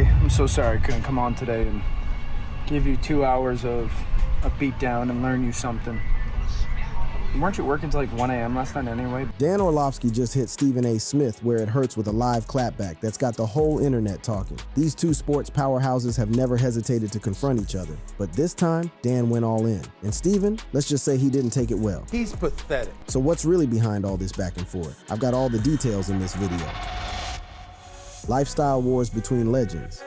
Hey, I'm so sorry I couldn't come on today and give you 2 hours of a beatdown and learn you something. Weren't you working till like 1 a.m. last night anyway? Dan Orlovsky just hit Stephen A. Smith where it hurts with a live clapback that's got the whole internet talking. These two sports powerhouses have never hesitated to confront each other, but this time, Dan went all in. And Stephen, let's just say he didn't take it well. He's pathetic. So what's really behind all this back and forth? I've got all the details in this video. Lifestyle wars between legends.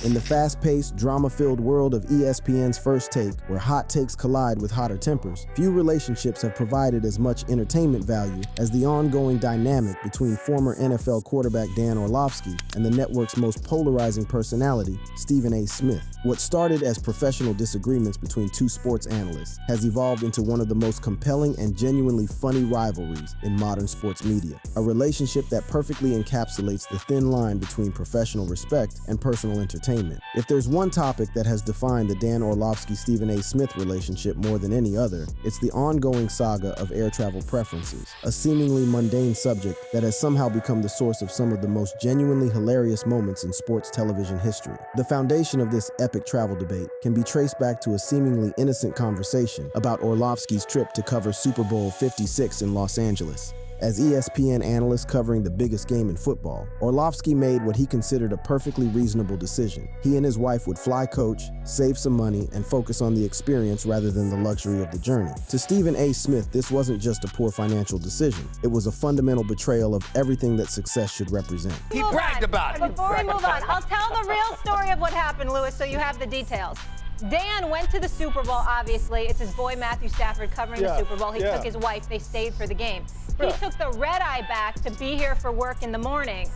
In the fast-paced, drama-filled world of ESPN's First Take, where hot takes collide with hotter tempers, few relationships have provided as much entertainment value as the ongoing dynamic between former NFL quarterback Dan Orlovsky and the network's most polarizing personality, Stephen A. Smith. What started as professional disagreements between two sports analysts has evolved into one of the most compelling and genuinely funny rivalries in modern sports media, a relationship that perfectly encapsulates the thin line between professional respect and personal entertainment. If there's one topic that has defined the Dan Orlovsky-Stephen A. Smith relationship more than any other, it's the ongoing saga of air travel preferences, a seemingly mundane subject that has somehow become the source of some of the most genuinely hilarious moments in sports television history. The foundation of this epic travel debate can be traced back to a seemingly innocent conversation about Orlovsky's trip to cover Super Bowl 56 in Los Angeles. As ESPN analyst covering the biggest game in football, Orlovsky made what he considered a perfectly reasonable decision. He and his wife would fly coach, save some money, and focus on the experience rather than the luxury of the journey. To Stephen A. Smith, this wasn't just a poor financial decision. It was a fundamental betrayal of everything that success should represent. He bragged about it. Before we move on, I'll tell the real story of what happened, Lewis, so you have the details. Dan went to the Super Bowl, obviously. It's his boy, Matthew Stafford, covering the Super Bowl. He took his wife. They stayed for the game. He took the red-eye back to be here for work in the morning.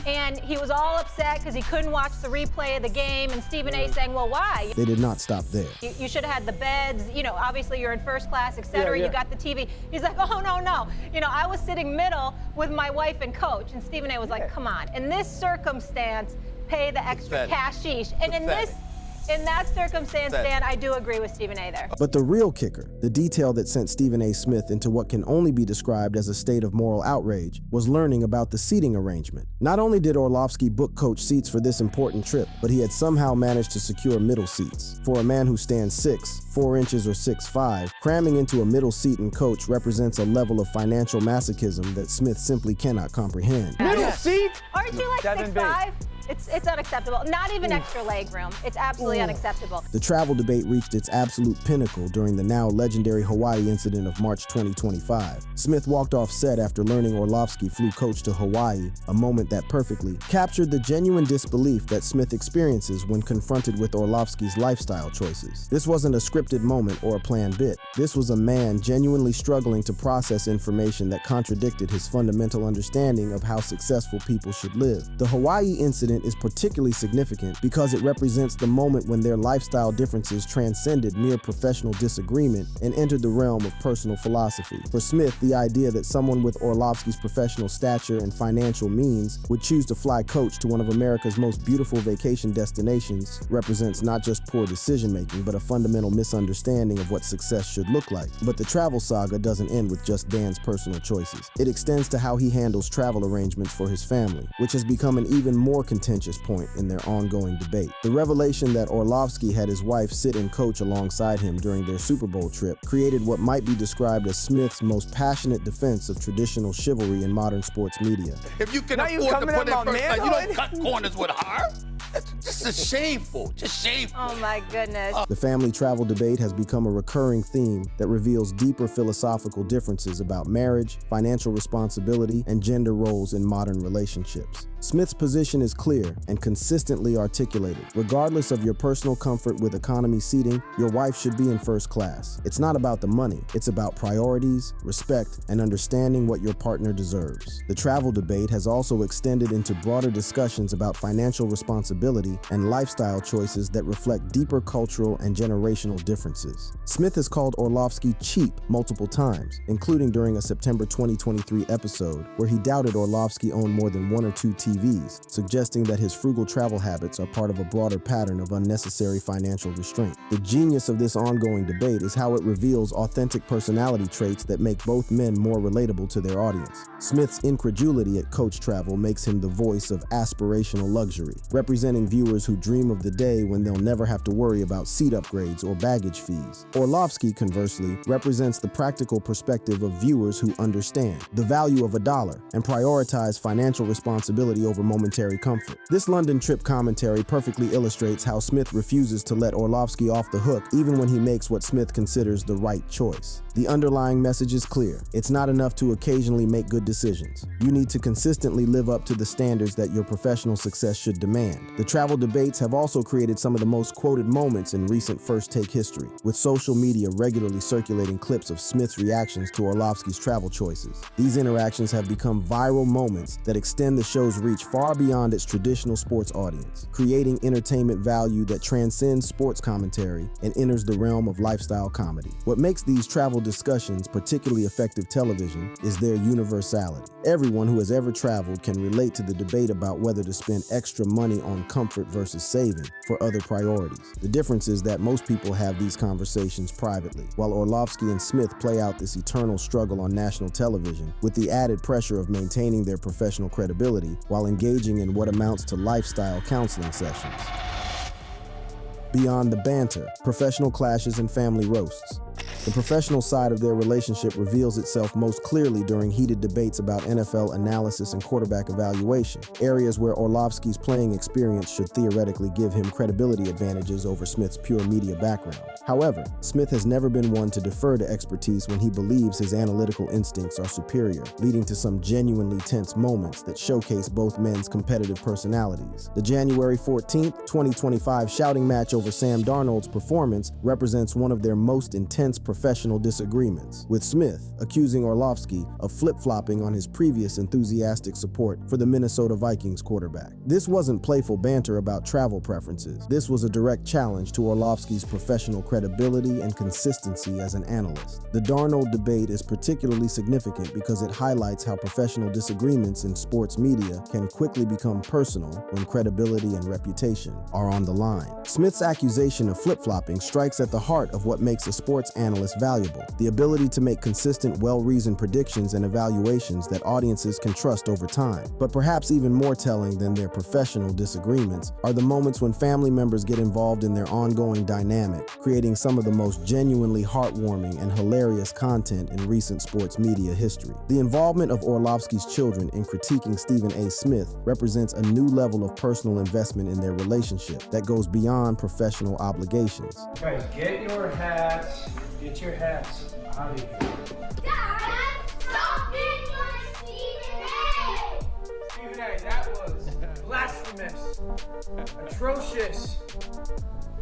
And he was all upset because he couldn't watch the replay of the game. And Stephen A. saying, well, why? They did not stop there. You should have had the beds. You know, obviously you're in first class, et cetera. You got the TV. He's like, oh, no. You know, I was sitting middle with my wife and coach. And Stephen A. was like, come on. In this circumstance, pay the extra cashish. And in that circumstance, Dan, I do agree with Stephen A. there. But the real kicker, the detail that sent Stephen A. Smith into what can only be described as a state of moral outrage, was learning about the seating arrangement. Not only did Orlovsky book coach seats for this important trip, but he had somehow managed to secure middle seats. For a man who stands 4 inches or 6'5", cramming into a middle seat in coach represents a level of financial masochism that Smith simply cannot comprehend. Middle seat? Aren't you like 6'5"? It's unacceptable. Not even extra leg room. It's absolutely unacceptable. The travel debate reached its absolute pinnacle during the now legendary Hawaii incident of March 2025. Smith walked off set after learning Orlovsky flew coach to Hawaii, a moment that perfectly captured the genuine disbelief that Smith experiences when confronted with Orlovsky's lifestyle choices. This wasn't a scripted moment or a planned bit. This was a man genuinely struggling to process information that contradicted his fundamental understanding of how successful people should live. The Hawaii incident is particularly significant because it represents the moment when their lifestyle differences transcended mere professional disagreement and entered the realm of personal philosophy. For Smith, the idea that someone with Orlovsky's professional stature and financial means would choose to fly coach to one of America's most beautiful vacation destinations represents not just poor decision-making, but a fundamental misunderstanding of what success should look like. But the travel saga doesn't end with just Dan's personal choices. It extends to how he handles travel arrangements for his family, which has become an even more contentious point in their ongoing debate. The revelation that Orlovsky had his wife sit in coach alongside him during their Super Bowl trip created what might be described as Smith's most passionate defense of traditional chivalry in modern sports media. If you can afford to put in first class, you don't cut corners with her. This is shameful, just shameful. Oh my goodness. The family travel debate has become a recurring theme that reveals deeper philosophical differences about marriage, financial responsibility, and gender roles in modern relationships. Smith's position is clear and consistently articulated. Regardless of your personal comfort with economy seating, your wife should be in first class. It's not about the money, it's about priorities, respect, and understanding what your partner deserves. The travel debate has also extended into broader discussions about financial responsibility and lifestyle choices that reflect deeper cultural and generational differences. Smith has called Orlovsky cheap multiple times, including during a September 2023 episode where he doubted Orlovsky owned more than 1 or 2 TVs, suggesting that his frugal travel habits are part of a broader pattern of unnecessary financial restraint. The genius of this ongoing debate is how it reveals authentic personality traits that make both men more relatable to their audience. Smith's incredulity at coach travel makes him the voice of aspirational luxury, representing viewers travelers who dream of the day when they'll never have to worry about seat upgrades or baggage fees. Orlovsky, conversely, represents the practical perspective of viewers who understand the value of $1 and prioritize financial responsibility over momentary comfort. This London trip commentary perfectly illustrates how Smith refuses to let Orlovsky off the hook even when he makes what Smith considers the right choice. The underlying message is clear. It's not enough to occasionally make good decisions. You need to consistently live up to the standards that your professional success should demand. The travel debates have also created some of the most quoted moments in recent First Take history, with social media regularly circulating clips of Smith's reactions to Orlovsky's travel choices. These interactions have become viral moments that extend the show's reach far beyond its traditional sports audience, creating entertainment value that transcends sports commentary and enters the realm of lifestyle comedy. What makes these travel discussions particularly effective television is their universality. Everyone who has ever traveled can relate to the debate about whether to spend extra money on comfort versus saving for other priorities. The difference is that most people have these conversations privately, while Orlovsky and Smith play out this eternal struggle on national television with the added pressure of maintaining their professional credibility while engaging in what amounts to lifestyle counseling sessions. Beyond the banter, professional clashes and family roasts. The professional side of their relationship reveals itself most clearly during heated debates about NFL analysis and quarterback evaluation, areas where Orlovsky's playing experience should theoretically give him credibility advantages over Smith's pure media background. However, Smith has never been one to defer to expertise when he believes his analytical instincts are superior, leading to some genuinely tense moments that showcase both men's competitive personalities. The January 14th, 2025 shouting match over Sam Darnold's performance represents one of their most intense professional disagreements, with Smith accusing Orlovsky of flip-flopping on his previous enthusiastic support for the Minnesota Vikings quarterback. This wasn't playful banter about travel preferences. This was a direct challenge to Orlovsky's professional credibility and consistency as an analyst. The Darnold debate is particularly significant because it highlights how professional disagreements in sports media can quickly become personal when credibility and reputation are on the line. Smith's accusation of flip-flopping strikes at the heart of what makes a sports analyst valuable: the ability to make consistent, well-reasoned predictions and evaluations that audiences can trust over time. But perhaps even more telling than their professional disagreements are the moments when family members get involved in their ongoing dynamic, creating some of the most genuinely heartwarming and hilarious content in recent sports media history. The involvement of Orlovsky's children in critiquing Stephen A. Smith represents a new level of personal investment in their relationship that goes beyond professional obligations. Guys, get your hats. Get your hats out of here. Dad, stop it for Stephen A! Stephen A., that was blasphemous, atrocious,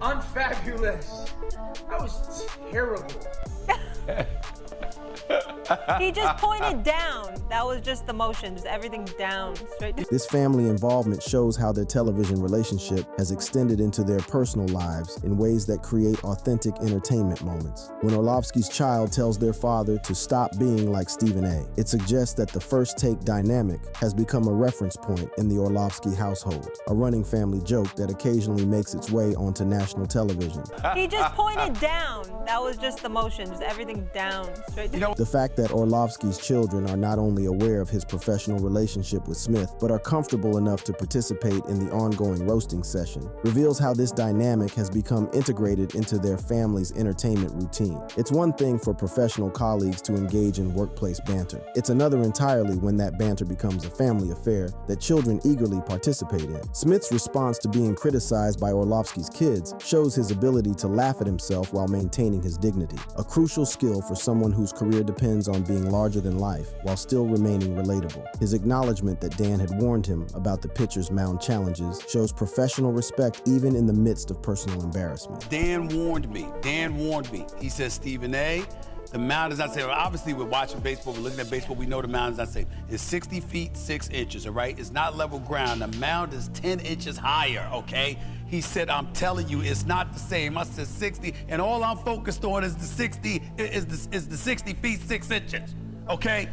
unfabulous. That was terrible. He just pointed down. That was just the motion, just everything down, straight. This family involvement shows how their television relationship has extended into their personal lives in ways that create authentic entertainment moments. When Orlovsky's child tells their father to stop being like Stephen A., it suggests that the First Take dynamic has become a reference point in the Orlovsky household, a running family joke that occasionally makes its way onto national television. He just pointed down. That was just the motion, just everything down, straight. The fact that Orlovsky's children are not only aware of his professional relationship with Smith, but are comfortable enough to participate in the ongoing roasting session, reveals how this dynamic has become integrated into their family's entertainment routine. It's one thing for professional colleagues to engage in workplace banter. It's another entirely when that banter becomes a family affair that children eagerly participate in. Smith's response to being criticized by Orlovsky's kids shows his ability to laugh at himself while maintaining his dignity, a crucial skill for someone whose career depends on being larger than life while still remaining relatable. His acknowledgement that Dan had warned him about the pitcher's mound challenges shows professional respect even in the midst of personal embarrassment. Dan warned me. He says, Stephen A., the mound is not safe. Obviously, we're watching baseball, we're looking at baseball, we know the mound is not safe. It's 60 feet, 6 inches, all right? It's not level ground. The mound is 10 inches higher, okay? He said, I'm telling you, it's not the same. I said 60, and all I'm focused on is the 60, is the 60 feet, 6 inches, okay?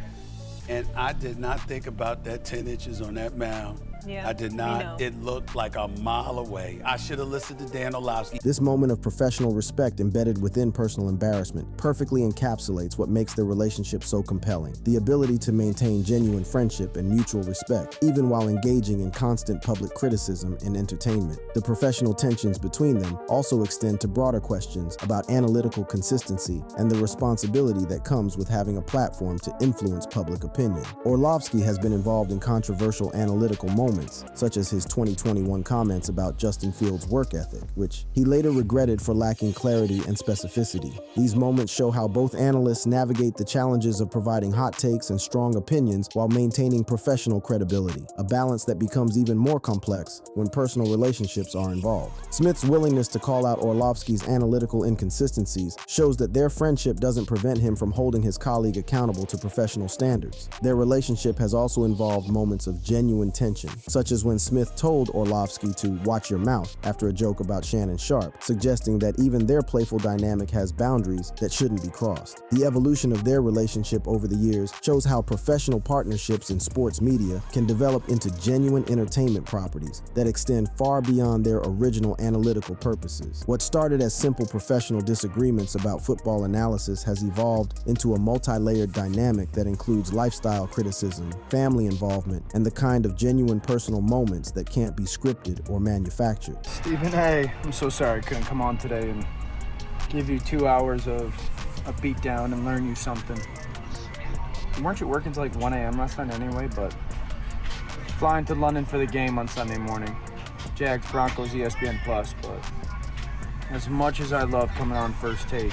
And I did not think about that 10 inches on that mound Yeah, I did we not. know. It looked like a mile away. I should have listened to Dan Orlovsky. This moment of professional respect embedded within personal embarrassment perfectly encapsulates what makes their relationship so compelling. The ability to maintain genuine friendship and mutual respect, even while engaging in constant public criticism and entertainment. The professional tensions between them also extend to broader questions about analytical consistency and the responsibility that comes with having a platform to influence public opinion. Orlovsky has been involved in controversial analytical moments, such as his 2021 comments about Justin Fields' work ethic, which he later regretted for lacking clarity and specificity. These moments show how both analysts navigate the challenges of providing hot takes and strong opinions while maintaining professional credibility, a balance that becomes even more complex when personal relationships are involved. Smith's willingness to call out Orlovsky's analytical inconsistencies shows that their friendship doesn't prevent him from holding his colleague accountable to professional standards. Their relationship has also involved moments of genuine tension, such as when Smith told Orlovsky to watch your mouth after a joke about Shannon Sharpe, suggesting that even their playful dynamic has boundaries that shouldn't be crossed. The evolution of their relationship over the years shows how professional partnerships in sports media can develop into genuine entertainment properties that extend far beyond their original analytical purposes. What started as simple professional disagreements about football analysis has evolved into a multi-layered dynamic that includes lifestyle criticism, family involvement, and the kind of genuine personal moments that can't be scripted or manufactured. Stephen A., I'm so sorry I couldn't come on today and give you 2 hours of a beatdown and learn you something. Weren't you working till like 1 a.m. last night anyway, but flying to London for the game on Sunday morning. Jags, Broncos, ESPN+, but as much as I love coming on First Take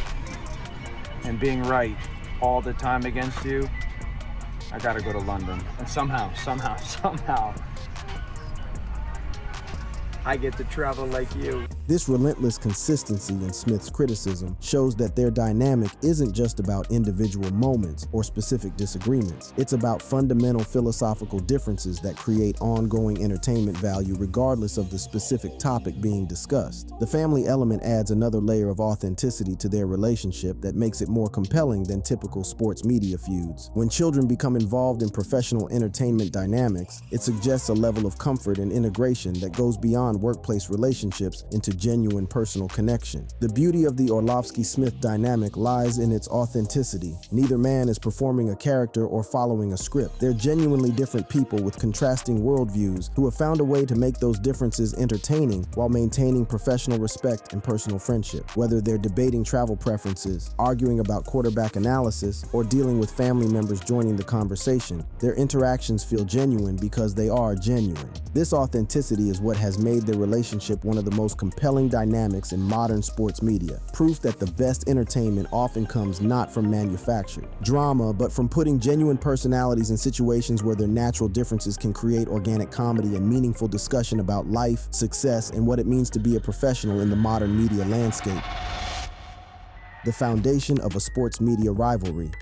and being right all the time against you, I gotta go to London. And somehow, I get to travel like you. This relentless consistency in Smith's criticism shows that their dynamic isn't just about individual moments or specific disagreements. It's about fundamental philosophical differences that create ongoing entertainment value regardless of the specific topic being discussed. The family element adds another layer of authenticity to their relationship that makes it more compelling than typical sports media feuds. When children become involved in professional entertainment dynamics, it suggests a level of comfort and integration that goes beyond workplace relationships into genuine personal connection. The beauty of the Orlovsky-Smith dynamic lies in its authenticity. Neither man is performing a character or following a script. They're genuinely different people with contrasting worldviews who have found a way to make those differences entertaining while maintaining professional respect and personal friendship. Whether they're debating travel preferences, arguing about quarterback analysis, or dealing with family members joining the conversation, their interactions feel genuine because they are genuine. This authenticity is what has made their relationship one of the most compelling dynamics in modern sports media, proof that the best entertainment often comes not from manufactured drama, but from putting genuine personalities in situations where their natural differences can create organic comedy and meaningful discussion about life, success, and what it means to be a professional in the modern media landscape. The foundation of a sports media rivalry.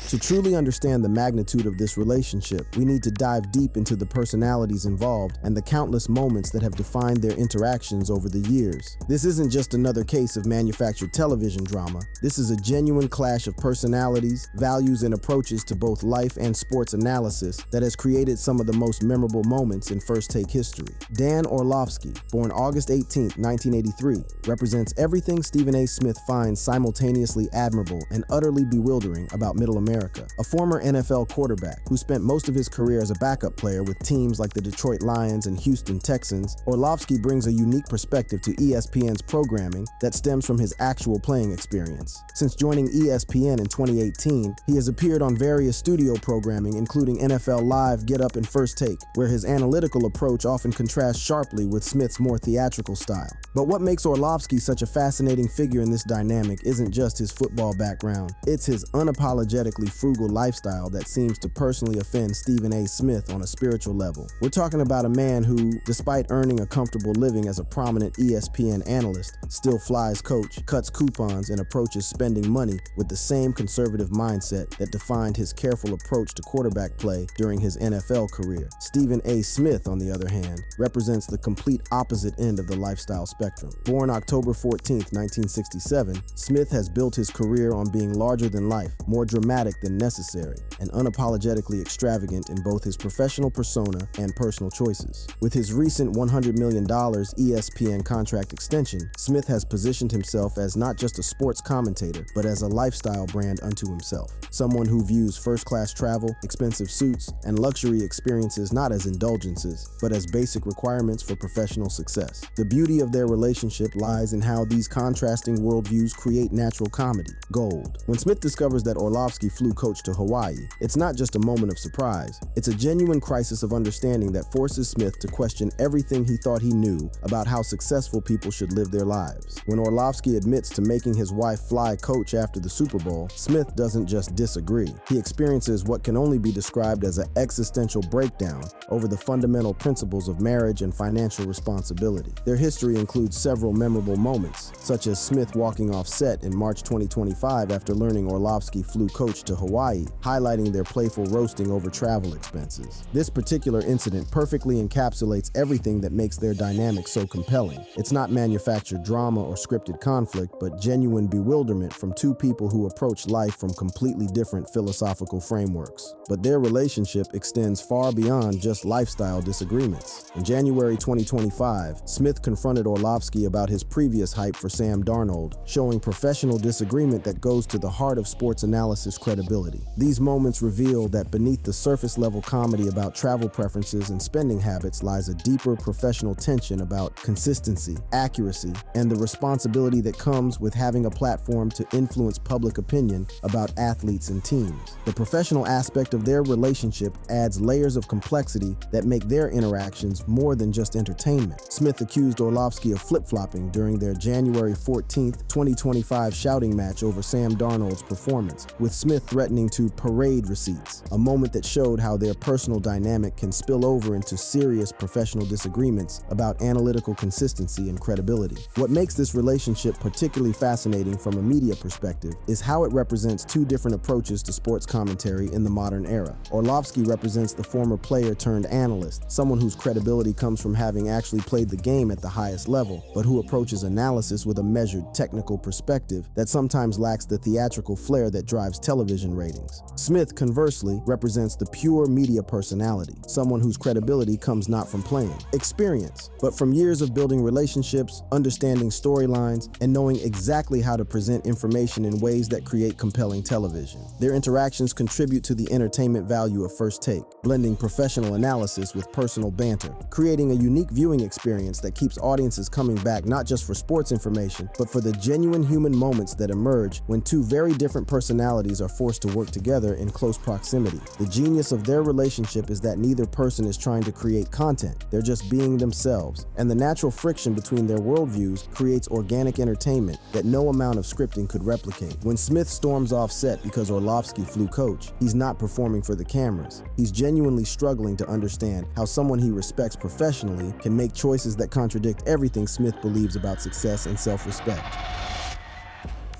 To truly understand the magnitude of this relationship, we need to dive deep into the personalities involved and the countless moments that have defined their interactions over the years. This isn't just another case of manufactured television drama. This is a genuine clash of personalities, values, and approaches to both life and sports analysis that has created some of the most memorable moments in First Take history. Dan Orlovsky, born August 18, 1983, represents everything Stephen A. Smith finds simultaneously admirable and utterly bewildering about Middle America. A former NFL quarterback who spent most of his career as a backup player with teams like the Detroit Lions and Houston Texans, Orlovsky brings a unique perspective to ESPN's programming that stems from his actual playing experience. Since joining ESPN in 2018, he has appeared on various studio programming including NFL Live, Get Up, and First Take, where his analytical approach often contrasts sharply with Smith's more theatrical style. But what makes Orlovsky such a fascinating figure in this dynamic isn't just his football background, it's his unapologetically frugal lifestyle that seems to personally offend Stephen A. Smith on a spiritual level. We're talking about a man who, despite earning a comfortable living as a prominent ESPN analyst, still flies coach, cuts coupons, and approaches spending money with the same conservative mindset that defined his careful approach to quarterback play during his NFL career. Stephen A. Smith, on the other hand, represents the complete opposite end of the lifestyle spectrum. Born October 14, 1967, Smith has built his career on being larger than life, more dramatic authentic than necessary, and unapologetically extravagant in both his professional persona and personal choices. With his recent $100 million ESPN contract extension, Smith has positioned himself as not just a sports commentator, but as a lifestyle brand unto himself. Someone who views first-class travel, expensive suits, and luxury experiences not as indulgences, but as basic requirements for professional success. The beauty of their relationship lies in how these contrasting worldviews create natural comedy, gold. When Smith discovers that Orlovsky flew coach to Hawaii, it's not just a moment of surprise. It's a genuine crisis of understanding that forces Smith to question everything he thought he knew about how successful people should live their lives. When Orlovsky admits to making his wife fly coach after the Super Bowl, Smith doesn't just disagree. He experiences what can only be described as an existential breakdown over the fundamental principles of marriage and financial responsibility. Their history includes several memorable moments, such as Smith walking off set in March 2025 after learning Orlovsky flew coach to Hawaii, highlighting their playful roasting over travel expenses. This particular incident perfectly encapsulates everything that makes their dynamic so compelling. It's not manufactured drama or scripted conflict, but genuine bewilderment from two people who approach life from completely different philosophical frameworks. But their relationship extends far beyond just lifestyle disagreements. In January 2025, Smith confronted Orlovsky about his previous hype for Sam Darnold, showing professional disagreement that goes to the heart of sports analysis credibility. These moments reveal that beneath the surface-level comedy about travel preferences and spending habits lies a deeper professional tension about consistency, accuracy, and the responsibility that comes with having a platform to influence public opinion about athletes and teams. The professional aspect of their relationship adds layers of complexity that make their interactions more than just entertainment. Smith accused Orlovsky of flip-flopping during their January 14, 2025 shouting match over Sam Darnold's performance, with Smith threatening to parade receipts, a moment that showed how their personal dynamic can spill over into serious professional disagreements about analytical consistency and credibility. What makes this relationship particularly fascinating from a media perspective is how it represents two different approaches to sports commentary in the modern era. Orlovsky represents the former player turned analyst, someone whose credibility comes from having actually played the game at the highest level, but who approaches analysis with a measured, technical perspective that sometimes lacks the theatrical flair that drives television ratings. Smith, conversely, represents the pure media personality, someone whose credibility comes not from playing experience, but from years of building relationships, understanding storylines, and knowing exactly how to present information in ways that create compelling television. Their interactions contribute to the entertainment value of First Take, blending professional analysis with personal banter, creating a unique viewing experience that keeps audiences coming back not just for sports information, but for the genuine human moments that emerge when two very different personalities are forced to work together in close proximity. The genius of their relationship is that neither person is trying to create content, they're just being themselves, and the natural friction between their worldviews creates organic entertainment that no amount of scripting could replicate. When Smith storms off set because Orlovsky flew coach, he's not performing for the cameras. He's genuinely struggling to understand how someone he respects professionally can make choices that contradict everything Smith believes about success and self-respect.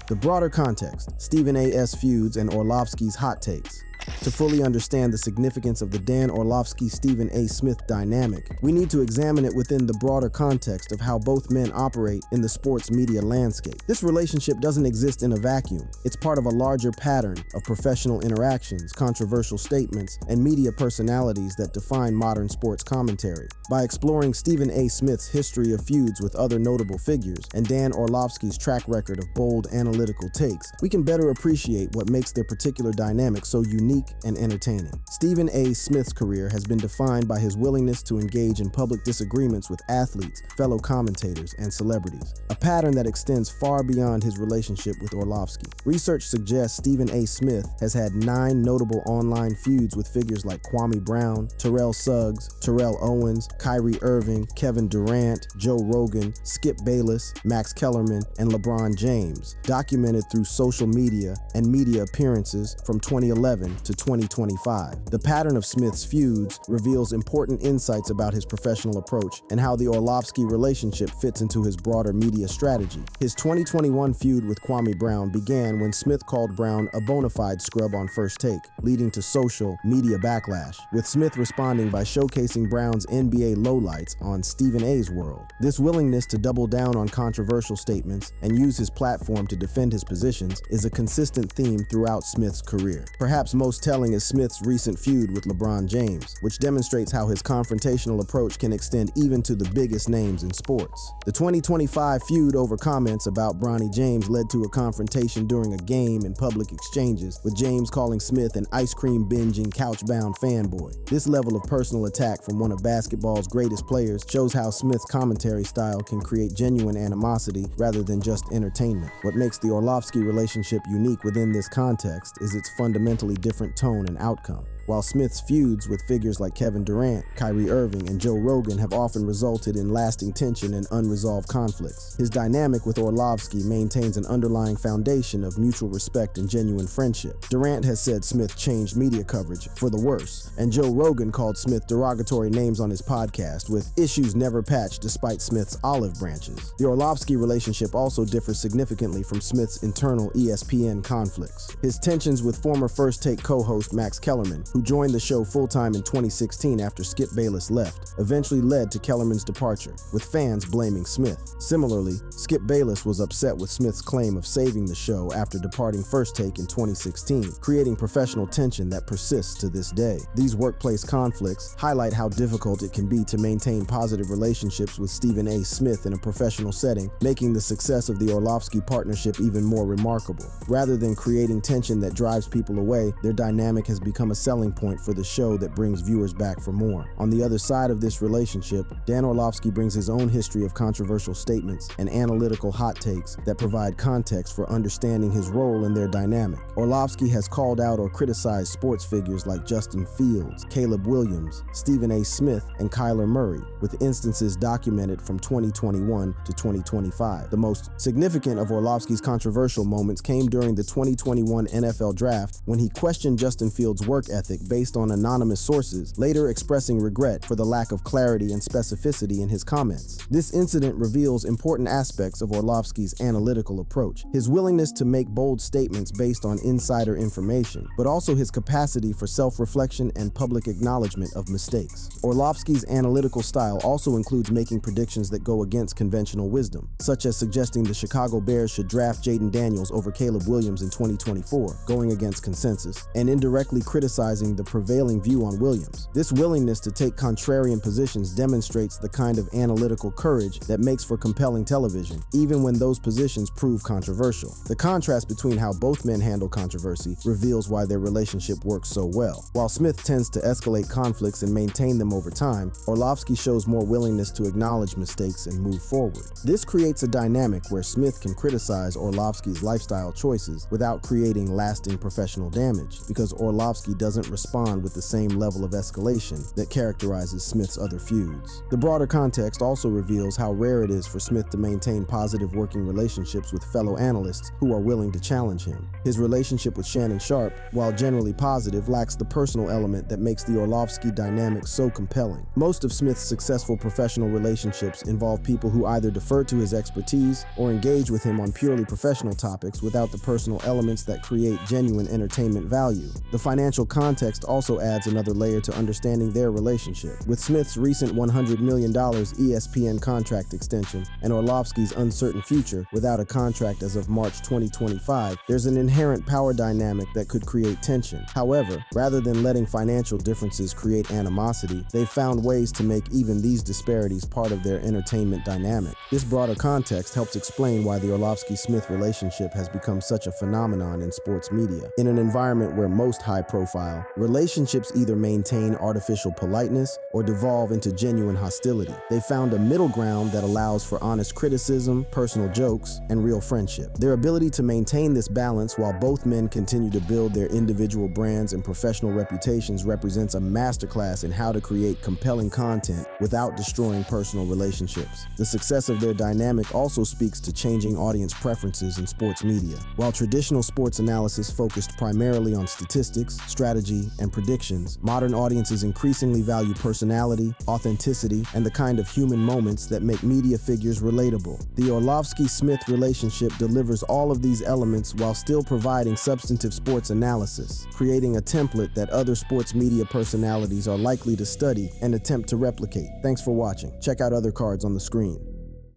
The broader context, Stephen A.'s feuds and Orlovsky's hot takes. To fully understand the significance of the Dan Orlovsky-Stephen A. Smith dynamic, we need to examine it within the broader context of how both men operate in the sports media landscape. This relationship doesn't exist in a vacuum. It's part of a larger pattern of professional interactions, controversial statements, and media personalities that define modern sports commentary. By exploring Stephen A. Smith's history of feuds with other notable figures and Dan Orlovsky's track record of bold analytical takes, we can better appreciate what makes their particular dynamic so unique and entertaining. Stephen A. Smith's career has been defined by his willingness to engage in public disagreements with athletes, fellow commentators, and celebrities, a pattern that extends far beyond his relationship with Orlovsky. Research suggests Stephen A. Smith has had 9 notable online feuds with figures like Kwame Brown, Terrell Suggs, Terrell Owens, Kyrie Irving, Kevin Durant, Joe Rogan, Skip Bayless, Max Kellerman, and LeBron James, documented through social media and media appearances from 2011 to 2025. The pattern of Smith's feuds reveals important insights about his professional approach and how the Orlovsky relationship fits into his broader media strategy. His 2021 feud with Kwame Brown began when Smith called Brown a bona fide scrub on First Take, leading to social media backlash, with Smith responding by showcasing Brown's NBA lowlights on Stephen A's World. This willingness to double down on controversial statements and use his platform to defend his positions is a consistent theme throughout Smith's career. Perhaps most telling is Smith's recent feud with LeBron James, which demonstrates how his confrontational approach can extend even to the biggest names in sports. The 2025 feud over comments about Bronny James led to a confrontation during a game and public exchanges, with James calling Smith an ice cream binging, couch-bound fanboy. This level of personal attack from one of basketball's greatest players shows how Smith's commentary style can create genuine animosity rather than just entertainment. What makes the Orlovsky relationship unique within this context is its fundamentally different tone and outcome. While Smith's feuds with figures like Kevin Durant, Kyrie Irving, and Joe Rogan have often resulted in lasting tension and unresolved conflicts, his dynamic with Orlovsky maintains an underlying foundation of mutual respect and genuine friendship. Durant has said Smith changed media coverage for the worse, and Joe Rogan called Smith derogatory names on his podcast, with issues never patched despite Smith's olive branches. The Orlovsky relationship also differs significantly from Smith's internal ESPN conflicts. His tensions with former First Take co-host Max Kellerman, who joined the show full-time in 2016 after Skip Bayless left, eventually led to Kellerman's departure, with fans blaming Smith. Similarly, Skip Bayless was upset with Smith's claim of saving the show after departing First Take in 2016, creating professional tension that persists to this day. These workplace conflicts highlight how difficult it can be to maintain positive relationships with Stephen A. Smith in a professional setting, making the success of the Orlovsky partnership even more remarkable. Rather than creating tension that drives people away, their dynamic has become a selling point for the show that brings viewers back for more. On the other side of this relationship, Dan Orlovsky brings his own history of controversial statements and analytical hot takes that provide context for understanding his role in their dynamic. Orlovsky has called out or criticized sports figures like Justin Fields, Caleb Williams, Stephen A. Smith, and Kyler Murray, with instances documented from 2021 to 2025. The most significant of Orlovsky's controversial moments came during the 2021 NFL Draft, when he questioned Justin Fields' work ethic based on anonymous sources, later expressing regret for the lack of clarity and specificity in his comments. This incident reveals important aspects of Orlovsky's analytical approach: his willingness to make bold statements based on insider information, but also his capacity for self-reflection and public acknowledgement of mistakes. Orlovsky's analytical style also includes making predictions that go against conventional wisdom, such as suggesting the Chicago Bears should draft Jaden Daniels over Caleb Williams in 2024, going against consensus, and indirectly criticizing the prevailing view on Williams. This willingness to take contrarian positions demonstrates the kind of analytical courage that makes for compelling television, even when those positions prove controversial. The contrast between how both men handle controversy reveals why their relationship works so well. While Smith tends to escalate conflicts and maintain them over time, Orlovsky shows more willingness to acknowledge mistakes and move forward. This creates a dynamic where Smith can criticize Orlovsky's lifestyle choices without creating lasting professional damage, because Orlovsky doesn't respond with the same level of escalation that characterizes Smith's other feuds. The broader context also reveals how rare it is for Smith to maintain positive working relationships with fellow analysts who are willing to challenge him. His relationship with Shannon Sharpe, while generally positive, lacks the personal element that makes the Orlovsky dynamic so compelling. Most of Smith's successful professional relationships involve people who either defer to his expertise or engage with him on purely professional topics without the personal elements that create genuine entertainment value. The financial context also adds another layer to understanding their relationship. With Smith's recent $100 million ESPN contract extension and Orlovsky's uncertain future without a contract as of March 2025, there's an inherent power dynamic that could create tension. However, rather than letting financial differences create animosity, they've found ways to make even these disparities part of their entertainment dynamic. This broader context helps explain why the Orlovsky-Smith relationship has become such a phenomenon in sports media. In an environment where most high-profile relationships either maintain artificial politeness or devolve into genuine hostility, they found a middle ground that allows for honest criticism, personal jokes, and real friendship. Their ability to maintain this balance while both men continue to build their individual brands and professional reputations represents a masterclass in how to create compelling content without destroying personal relationships. The success of their dynamic also speaks to changing audience preferences in sports media. While traditional sports analysis focused primarily on statistics, strategy, and predictions, modern audiences increasingly value personality, authenticity, and the kind of human moments that make media figures relatable. The Orlovsky-Smith relationship delivers all of these elements while still providing substantive sports analysis, creating a template that other sports media personalities are likely to study and attempt to replicate. Thanks for watching. Check out other cards on the screen.